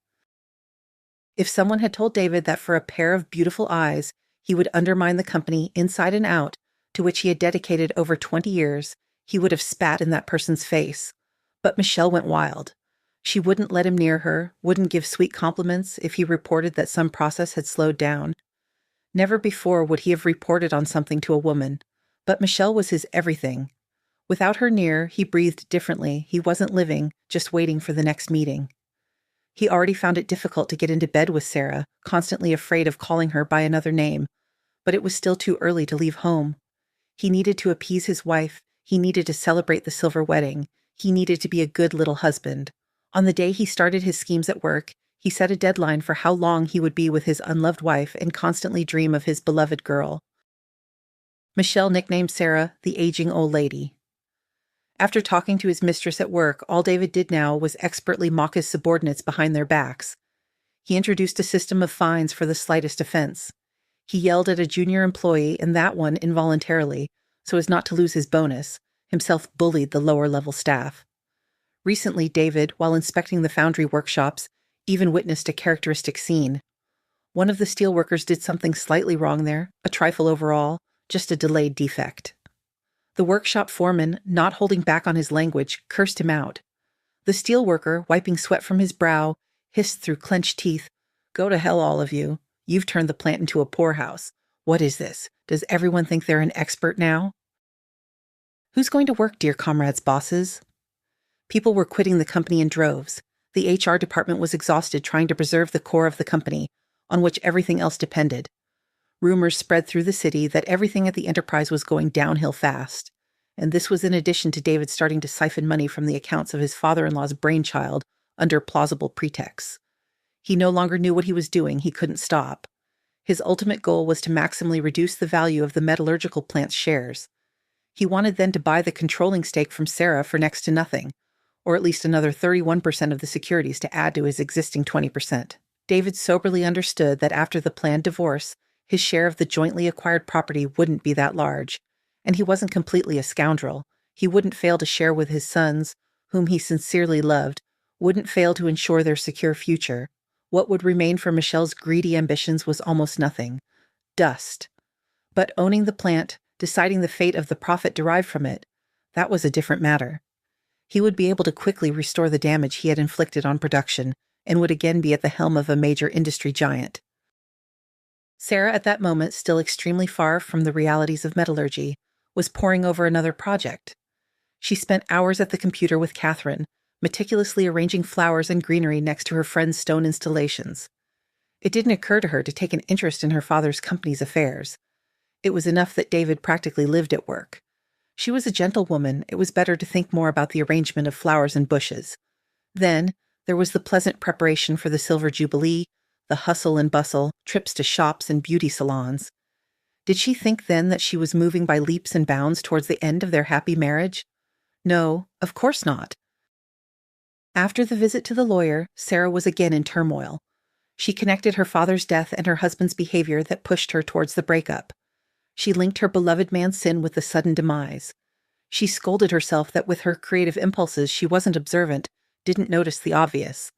If someone had told David that for a pair of beautiful eyes, he would undermine the company inside and out, to which he had dedicated over 20 years, he would have spat in that person's face. But Michelle went wild. She wouldn't let him near her, wouldn't give sweet compliments if he reported that some process had slowed down. Never before would he have reported on something to a woman, but Michelle was his everything. Without her near, he breathed differently. He wasn't living, just waiting for the next meeting. He already found it difficult to get into bed with Sarah, constantly afraid of calling her by another name, but it was still too early to leave home. He needed to appease his wife. He needed to celebrate the silver wedding. He needed to be a good little husband. On the day he started his schemes at work, he set a deadline for how long he would be with his unloved wife and constantly dream of his beloved girl. Michelle nicknamed Sarah the aging old lady. After talking to his mistress at work, all David did now was expertly mock his subordinates behind their backs. He introduced a system of fines for the slightest offense. He yelled at a junior employee, and that one involuntarily, so as not to lose his bonus, himself bullied the lower-level staff. Recently, David, while inspecting the foundry workshops, even witnessed a characteristic scene. One of the steelworkers did something slightly wrong there, a trifle overall, just a delayed defect. The workshop foreman, not holding back on his language, cursed him out. The steelworker, wiping sweat from his brow, hissed through clenched teeth, "Go to hell, all of you. You've turned the plant into a poorhouse. What is this? Does everyone think they're an expert now?" Who's going to work, dear comrades' bosses? People were quitting the company in droves. The HR department was exhausted trying to preserve the core of the company, on which everything else depended. Rumors spread through the city that everything at the enterprise was going downhill fast, and this was in addition to David starting to siphon money from the accounts of his father-in-law's brainchild under plausible pretexts. He no longer knew what he was doing. He couldn't stop. His ultimate goal was to maximally reduce the value of the metallurgical plant's shares. He wanted then to buy the controlling stake from Sarah for next to nothing, or at least another 31% of the securities to add to his existing 20%. David soberly understood that after the planned divorce, his share of the jointly acquired property wouldn't be that large, and he wasn't completely a scoundrel. He wouldn't fail to share with his sons, whom he sincerely loved, wouldn't fail to ensure their secure future. What would remain for Michelle's greedy ambitions was almost nothing. Dust. But owning the plant, deciding the fate of the profit derived from it, that was a different matter. He would be able to quickly restore the damage he had inflicted on production, and would again be at the helm of a major industry giant. Sarah, at that moment still extremely far from the realities of metallurgy, was poring over another project. She spent hours at the computer with Catherine, meticulously arranging flowers and greenery next to her friend's stone installations. It didn't occur to her to take an interest in her father's company's affairs. It was enough that David practically lived at work. She was a gentlewoman. It was better to think more about the arrangement of flowers and bushes. Then, there was the pleasant preparation for the Silver Jubilee, the hustle and bustle, trips to shops and beauty salons. Did she think then that she was moving by leaps and bounds towards the end of their happy marriage? No, of course not. After the visit to the lawyer, Sarah was again in turmoil. She connected her father's death and her husband's behavior that pushed her towards the breakup. She linked her beloved man's sin with the sudden demise. She scolded herself that with her creative impulses she wasn't observant, didn't notice the obvious.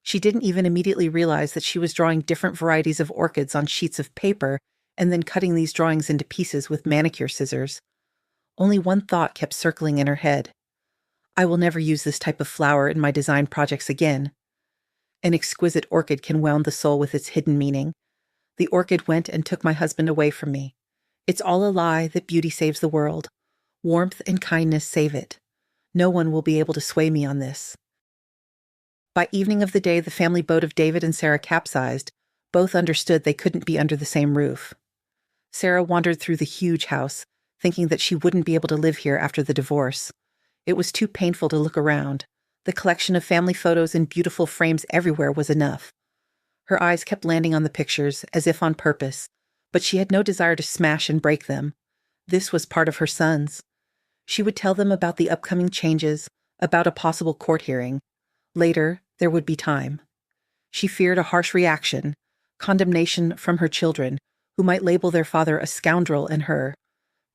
She didn't even immediately realize that she was drawing different varieties of orchids on sheets of paper and then cutting these drawings into pieces with manicure scissors. Only one thought kept circling in her head. I will never use this type of flower in my design projects again. An exquisite orchid can wound the soul with its hidden meaning. The orchid went and took my husband away from me. It's all a lie that beauty saves the world. Warmth and kindness save it. No one will be able to sway me on this. By evening of the day the family boat of David and Sarah capsized, both understood they couldn't be under the same roof. Sarah wandered through the huge house, thinking that she wouldn't be able to live here after the divorce. It was too painful to look around. The collection of family photos in beautiful frames everywhere was enough. Her eyes kept landing on the pictures, as if on purpose, but she had no desire to smash and break them. This was part of her sons. She would tell them about the upcoming changes, about a possible court hearing. Later, there would be time. She feared a harsh reaction, condemnation from her children, who might label their father a scoundrel and her,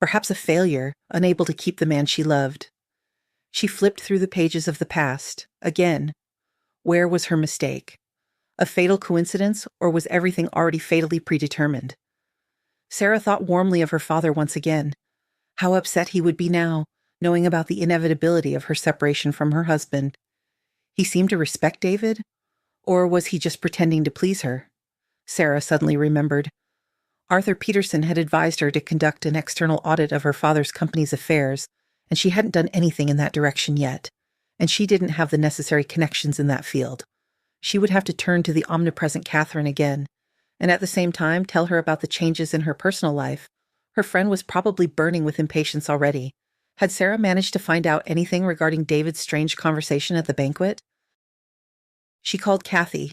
perhaps a failure, unable to keep the man she loved. She flipped through the pages of the past, again. Where was her mistake? A fatal coincidence, or was everything already fatally predetermined? Sarah thought warmly of her father once again. How upset he would be now, knowing about the inevitability of her separation from her husband. He seemed to respect David? Or was he just pretending to please her? Sarah suddenly remembered. Arthur Peterson had advised her to conduct an external audit of her father's company's affairs, and she hadn't done anything in that direction yet, and she didn't have the necessary connections in that field. She would have to turn to the omnipresent Catherine again, and at the same time tell her about the changes in her personal life. Her friend was probably burning with impatience already. Had Sarah managed to find out anything regarding David's strange conversation at the banquet? She called Kathy.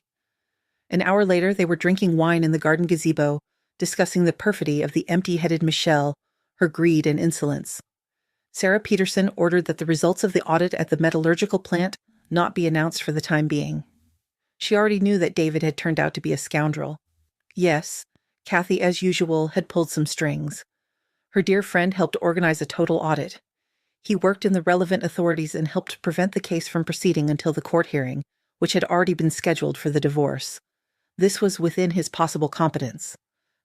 An hour later, they were drinking wine in the garden gazebo, discussing the perfidy of the empty-headed Michelle, her greed and insolence. Sarah Peterson ordered that the results of the audit at the metallurgical plant not be announced for the time being. She already knew that David had turned out to be a scoundrel. Yes, Kathy, as usual, had pulled some strings. Her dear friend helped organize a total audit. He worked in the relevant authorities and helped prevent the case from proceeding until the court hearing, which had already been scheduled for the divorce. This was within his possible competence.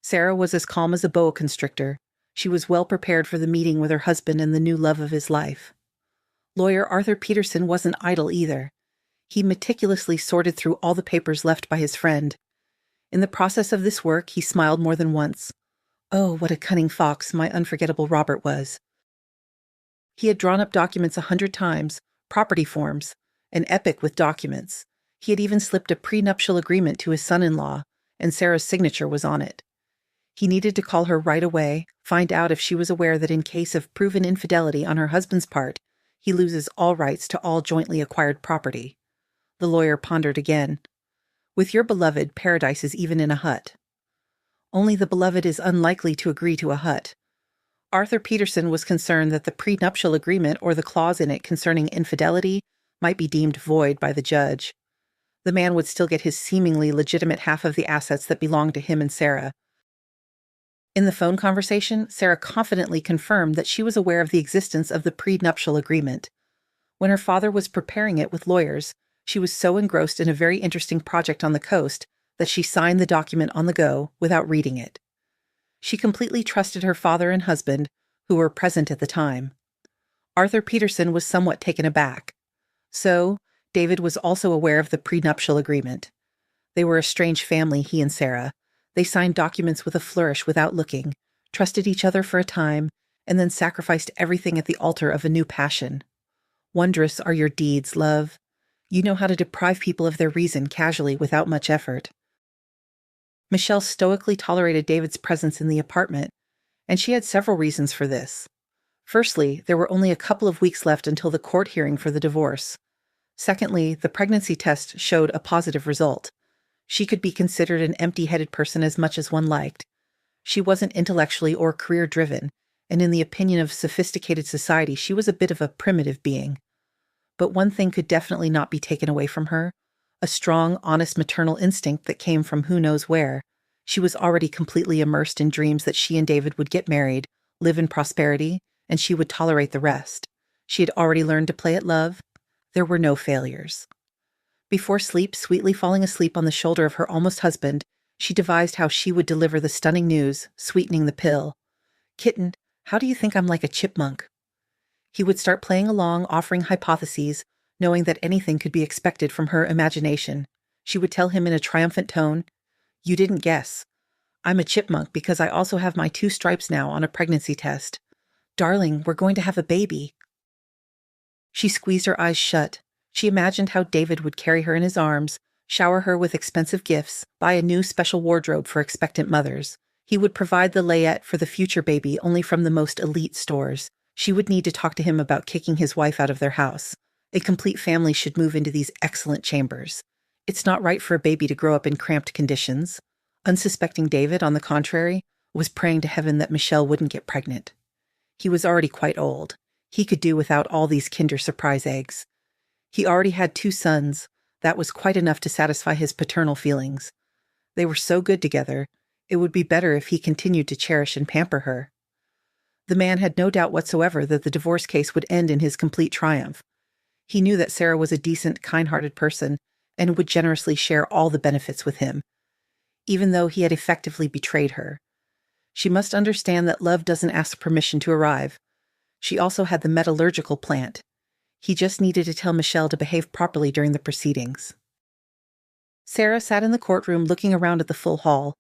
Sarah was as calm as a boa constrictor. She was well prepared for the meeting with her husband and the new love of his life. Lawyer Arthur Peterson wasn't idle either. He meticulously sorted through all the papers left by his friend. In the process of this work, he smiled more than once. Oh, what a cunning fox my unforgettable Robert was. He had drawn up documents 100 times, property forms, an epic with documents. He had even slipped a prenuptial agreement to his son-in-law, and Sarah's signature was on it. He needed to call her right away, find out if she was aware that in case of proven infidelity on her husband's part, he loses all rights to all jointly acquired property. The lawyer pondered again. With your beloved, paradise is even in a hut. Only the beloved is unlikely to agree to a hut. Arthur Peterson was concerned that the prenuptial agreement or the clause in it concerning infidelity might be deemed void by the judge. The man would still get his seemingly legitimate half of the assets that belonged to him and Sarah. In the phone conversation, Sarah confidently confirmed that she was aware of the existence of the prenuptial agreement. When her father was preparing it with lawyers, she was so engrossed in a very interesting project on the coast that she signed the document on the go without reading it. She completely trusted her father and husband, who were present at the time. Arthur Peterson was somewhat taken aback. So, David was also aware of the prenuptial agreement. They were a strange family, he and Sarah. They signed documents with a flourish without looking, trusted each other for a time, and then sacrificed everything at the altar of a new passion. Wondrous are your deeds, love. You know how to deprive people of their reason casually without much effort. Michelle stoically tolerated David's presence in the apartment, and she had several reasons for this. Firstly, there were only a couple of weeks left until the court hearing for the divorce. Secondly, the pregnancy test showed a positive result. She could be considered an empty-headed person as much as one liked. She wasn't intellectually or career-driven, and in the opinion of sophisticated society, she was a bit of a primitive being. But one thing could definitely not be taken away from her: a strong, honest maternal instinct that came from who knows where. She was already completely immersed in dreams that she and David would get married, live in prosperity, and she would tolerate the rest. She had already learned to play at love. There were no failures. Before sleep, sweetly falling asleep on the shoulder of her almost husband, she devised how she would deliver the stunning news, sweetening the pill. "Kitten, how do you think I'm like a chipmunk?" He would start playing along, offering hypotheses, knowing that anything could be expected from her imagination. She would tell him in a triumphant tone, "You didn't guess. I'm a chipmunk because I also have my 2 stripes now on a pregnancy test. Darling, we're going to have a baby." She squeezed her eyes shut. She imagined how David would carry her in his arms, shower her with expensive gifts, buy a new special wardrobe for expectant mothers. He would provide the layette for the future baby only from the most elite stores. She would need to talk to him about kicking his wife out of their house. A complete family should move into these excellent chambers. It's not right for a baby to grow up in cramped conditions. Unsuspecting David, on the contrary, was praying to heaven that Michelle wouldn't get pregnant. He was already quite old. He could do without all these Kinder Surprise eggs. He already had 2 sons. That was quite enough to satisfy his paternal feelings. They were so good together, it would be better if he continued to cherish and pamper her. The man had no doubt whatsoever that the divorce case would end in his complete triumph. He knew that Sarah was a decent, kind-hearted person and would generously share all the benefits with him, even though he had effectively betrayed her. She must understand that love doesn't ask permission to arrive. She also had the metallurgical plant. He just needed to tell Michelle to behave properly during the proceedings. Sarah sat in the courtroom looking around at the full hall.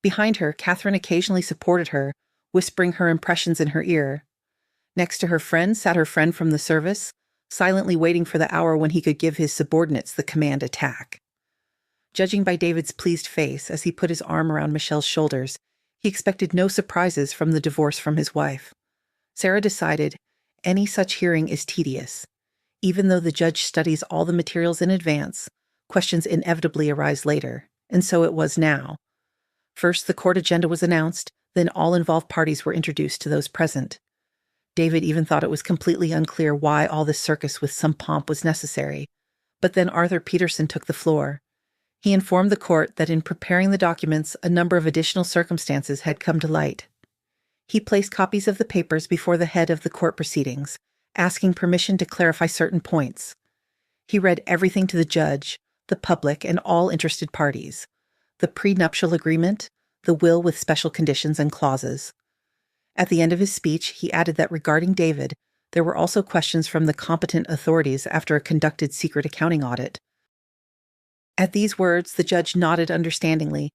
Behind her, Catherine occasionally supported her, whispering her impressions in her ear. Next to her friend sat her friend from the service, silently waiting for the hour when he could give his subordinates the command attack. Judging by David's pleased face as he put his arm around Michelle's shoulders, he expected no surprises from the divorce from his wife. Sarah decided any such hearing is tedious. Even though the judge studies all the materials in advance, questions inevitably arise later, and so it was now. First, the court agenda was announced, then all involved parties were introduced to those present. David even thought it was completely unclear why all this circus with some pomp was necessary. But then Arthur Peterson took the floor. He informed the court that in preparing the documents, a number of additional circumstances had come to light. He placed copies of the papers before the head of the court proceedings, asking permission to clarify certain points. He read everything to the judge, the public, and all interested parties: the prenuptial agreement, the will with special conditions and clauses. At the end of his speech, he added that regarding David, there were also questions from the competent authorities after a conducted secret accounting audit. At these words, the judge nodded understandingly.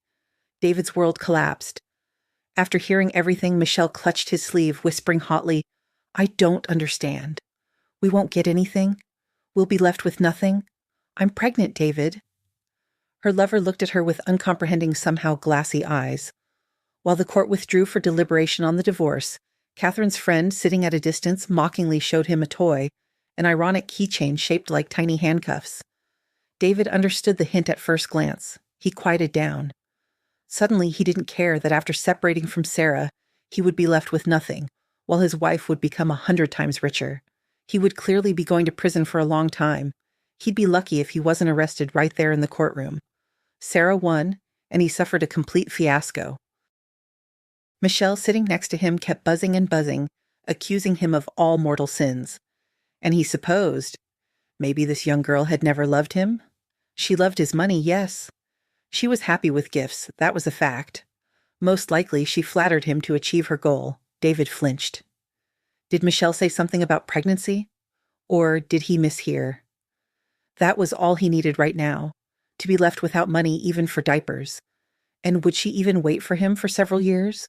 David's world collapsed. After hearing everything, Michelle clutched his sleeve, whispering hotly, "I don't understand. We won't get anything. We'll be left with nothing. I'm pregnant, David." Her lover looked at her with uncomprehending, somehow glassy eyes. While the court withdrew for deliberation on the divorce, Catherine's friend, sitting at a distance, mockingly showed him a toy, an ironic keychain shaped like tiny handcuffs. David understood the hint at first glance. He quieted down. Suddenly, he didn't care that after separating from Sarah, he would be left with nothing, while his wife would become 100 times richer. He would clearly be going to prison for a long time. He'd be lucky if he wasn't arrested right there in the courtroom. Sarah won, and he suffered a complete fiasco. Michelle, sitting next to him, kept buzzing and buzzing, accusing him of all mortal sins. And he supposed maybe this young girl had never loved him. She loved his money, yes. She was happy with gifts, that was a fact. Most likely, she flattered him to achieve her goal. David flinched. Did Michelle say something about pregnancy? Or did he mishear? That was all he needed right now, to be left without money even for diapers. And would she even wait for him for several years?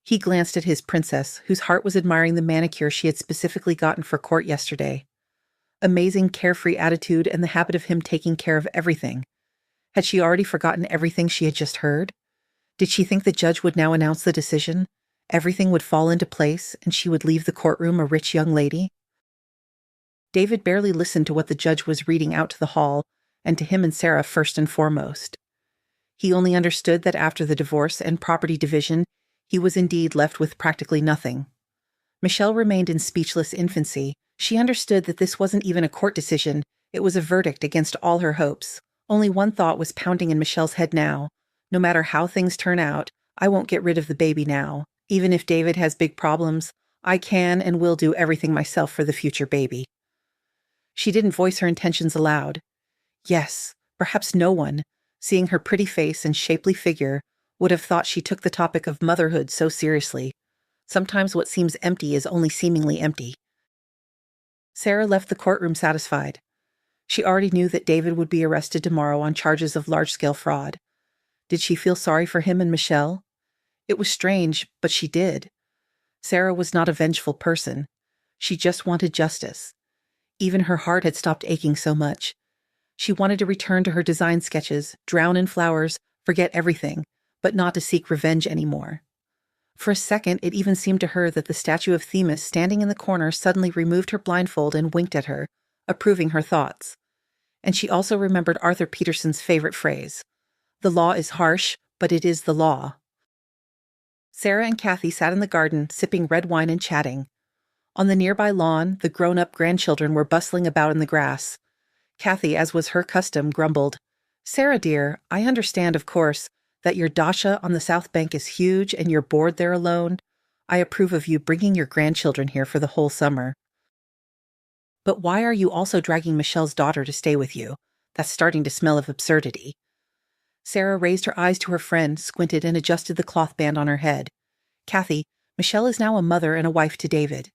He glanced at his princess, whose heart was admiring the manicure she had specifically gotten for court yesterday. Amazing carefree attitude and the habit of him taking care of everything. Had she already forgotten everything she had just heard? Did she think the judge would now announce the decision? Everything would fall into place, and she would leave the courtroom a rich young lady? David barely listened to what the judge was reading out to the hall, and to him and Sarah first and foremost. He only understood that after the divorce and property division, he was indeed left with practically nothing. Michelle remained in speechless infancy. She understood that this wasn't even a court decision, it was a verdict against all her hopes. Only one thought was pounding in Michelle's head now. No matter how things turn out, I won't get rid of the baby now. Even if David has big problems, I can and will do everything myself for the future baby. She didn't voice her intentions aloud. Yes, perhaps no one, seeing her pretty face and shapely figure, would have thought she took the topic of motherhood so seriously. Sometimes what seems empty is only seemingly empty. Sarah left the courtroom satisfied. She already knew that David would be arrested tomorrow on charges of large-scale fraud. Did she feel sorry for him and Michelle? It was strange, but she did. Sarah was not a vengeful person. She just wanted justice. Even her heart had stopped aching so much. She wanted to return to her design sketches, drown in flowers, forget everything, but not to seek revenge anymore. For a second, it even seemed to her that the statue of Themis standing in the corner suddenly removed her blindfold and winked at her, approving her thoughts. And she also remembered Arthur Peterson's favorite phrase, "The law is harsh, but it is the law." Sarah and Kathy sat in the garden, sipping red wine and chatting. On the nearby lawn, the grown-up grandchildren were bustling about in the grass. Kathy, as was her custom, grumbled, "Sarah, dear, I understand, of course, that your dacha on the South Bank is huge and you're bored there alone. I approve of you bringing your grandchildren here for the whole summer. But why are you also dragging Michelle's daughter to stay with you? That's starting to smell of absurdity." Sarah raised her eyes to her friend, squinted, and adjusted the cloth band on her head. "Kathy, Michelle is now a mother and a wife to David.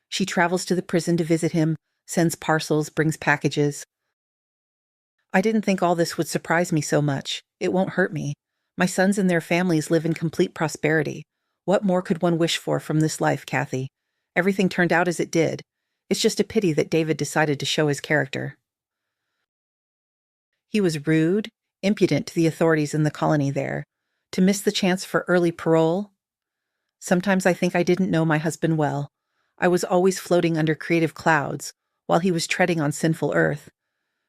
She travels to the prison to visit him, sends parcels, brings packages. I didn't think all this would surprise me so much. It won't hurt me. My sons and their families live in complete prosperity. What more could one wish for from this life, Kathy? Everything turned out as it did. It's just a pity that David decided to show his character. He was rude, impudent to the authorities in the colony there. To miss the chance for early parole? Sometimes I think I didn't know my husband well. I was always floating under creative clouds, while he was treading on sinful earth.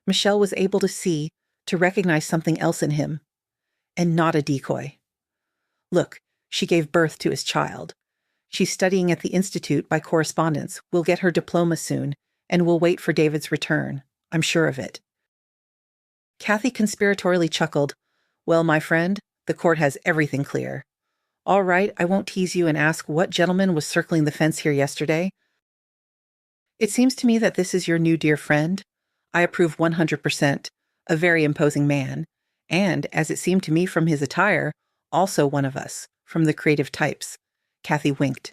Michelle was able to see, to recognize something else in him. And not a decoy. Look, she gave birth to his child. She's studying at the Institute by correspondence, will get her diploma soon, and will wait for David's return. I'm sure of it. Kathy conspiratorially chuckled. Well, my friend, the court has everything clear. All right, I won't tease you and ask what gentleman was circling the fence here yesterday. It seems to me that this is your new dear friend. I approve 100%. A very imposing man. And, as it seemed to me from his attire, also one of us, from the creative types. Kathy winked.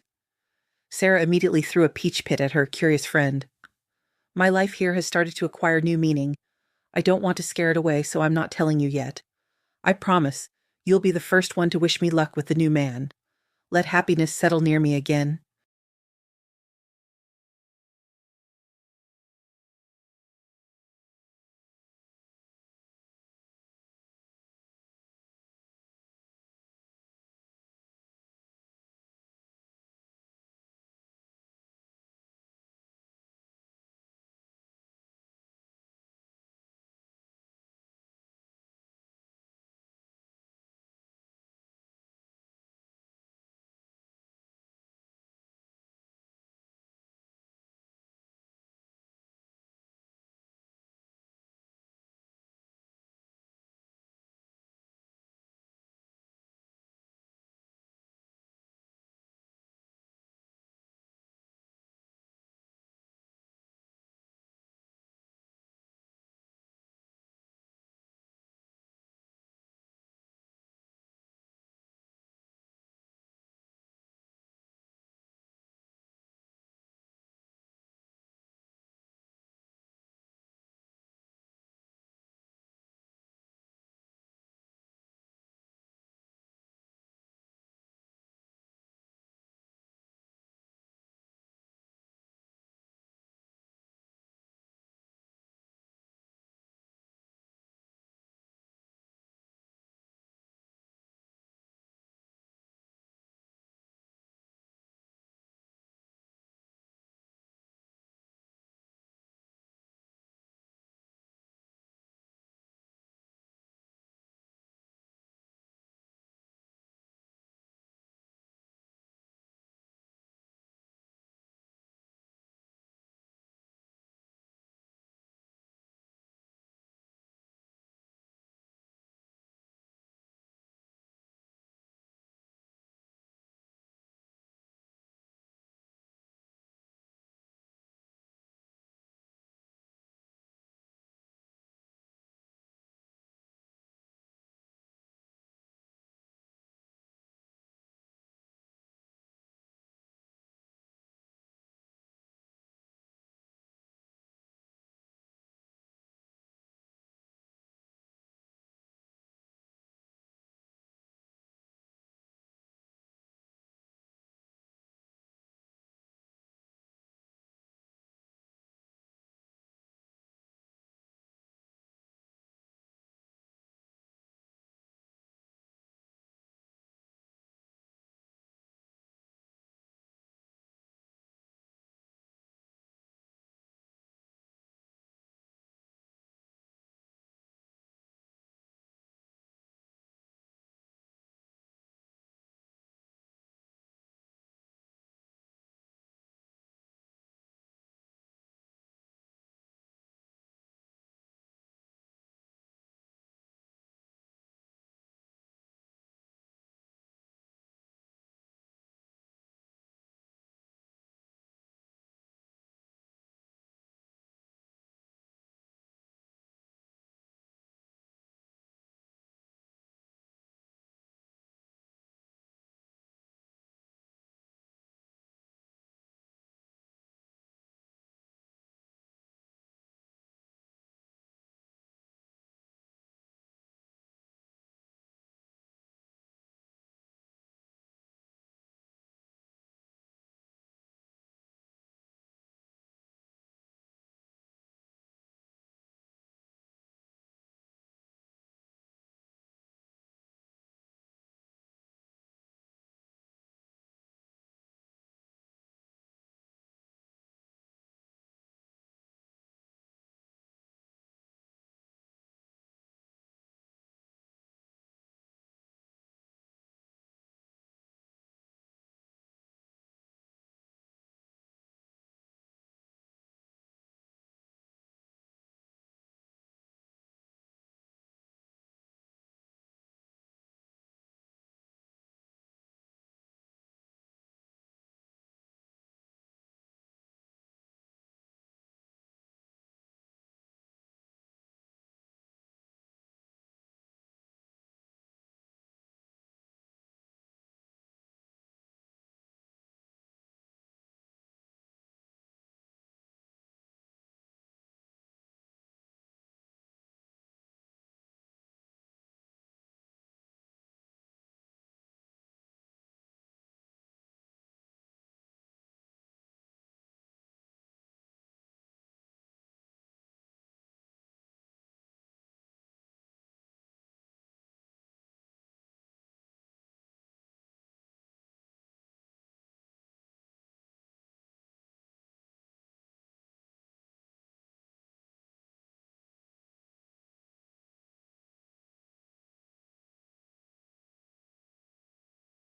Sarah immediately threw a peach pit at her curious friend. My life here has started to acquire new meaning. I don't want to scare it away, so I'm not telling you yet. I promise, you'll be the first one to wish me luck with the new man. Let happiness settle near me again.